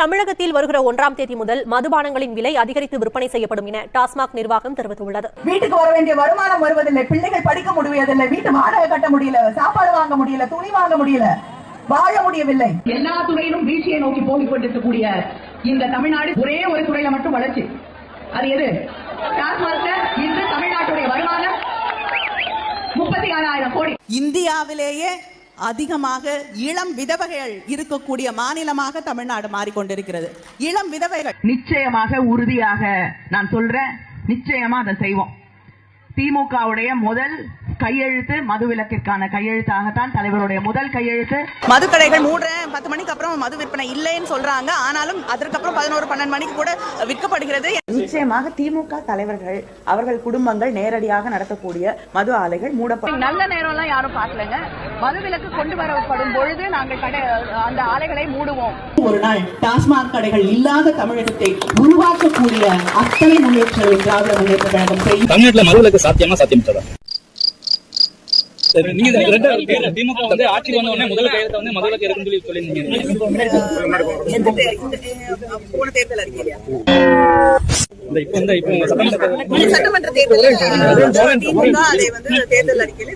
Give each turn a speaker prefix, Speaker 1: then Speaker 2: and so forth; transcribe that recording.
Speaker 1: தமிழகத்தில் வருகிற 1ஆம் தேதி முதல் மதுபானங்களின் விலை அதிகரித்து விற்பனை செய்யப்படும் என டாஸ்மாக் நிர்வாகம் தெரிவித்துள்ளது.
Speaker 2: வீட்டுக்கு வர வேண்டிய வருமானம் வருவதில்லை, பிள்ளைகள் படிக்க முடியவில்லை, வீட்டு வாடகை கட்ட முடியல, சாப்பாடு வாங்க முடியல, துணி வாங்க முடியல, வாழ முடியவில்லை.
Speaker 3: எல்லா துறையிலும் வீழ்ச்சியை நோக்கி போகிக் கொண்டிருக்கக்கூடிய இந்த தமிழ்நாடு ஒரே ஒரு துறையில மட்டும் வளர்ச்சி. அது எது? டாஸ்மாக். இன்று தமிழ்நாட்டுடைய வருமானம் 36,000 கோடி.
Speaker 4: இந்தியாவிலேயே அதிகமாக இளம் விதவைகள் இருக்கக்கூடிய மாநிலமாக தமிழ்நாடு மாறிக்கொண்டிருக்கிறது. இளம் விதவைகள்
Speaker 3: நிச்சயமாக உறுதியாக நான் சொல்றேன், நிச்சயமா அதை செய்வோம். திமுகவுடைய முதல் கையெழுத்து மதுவிலக்கிற்கான கையெழுத்தாகத்தான் தலைவருடைய முதல் கையெழுத்து.
Speaker 4: மதுக்கடைகள் மூடுற 10 மணிக்கு அப்புறம் மது விற்பனை இல்லைன்னு சொல்றாங்க. ஆனாலும் அதற்கப்புறம் 11-12 மணிக்கு கூட விற்கப்படுகிறது.
Speaker 5: நிச்சயமாக திமுக தலைவர்கள் அவர்கள் குடும்பங்கள் நேரடியாக நடத்தக்கூடிய மது ஆலைகள் மூடப்படும்.
Speaker 3: நல்ல நேரம்லாம் யாரும் பார்க்கலங்க. மதுவிலக்கு கொண்டு வரப்படும் பொழுது நாங்கள் அந்த ஆலைகளை மூடுவோம்.
Speaker 4: ஒரு நாள் டாஸ்மாக் கடைகள் இல்லாத தமிழகத்தை உருவாக்கக்கூடிய அத்தனை முன்னேற்றங்களை திராவிட முன்னேற்ற கழகம் செய்யும்.
Speaker 6: தமிழ்நாட்டில் மதுவிலக்கு சாத்தியமா சாத்தியம் நீங்க திமுக வந்து ஆட்சி வந்த உடனே முதல் கையெழுத்த வந்து மதுவிலக்கு இருக்குன்னு சொல்லியிருந்தீங்க.
Speaker 4: சட்டமன்ற தேர்தல் அறிக்கையில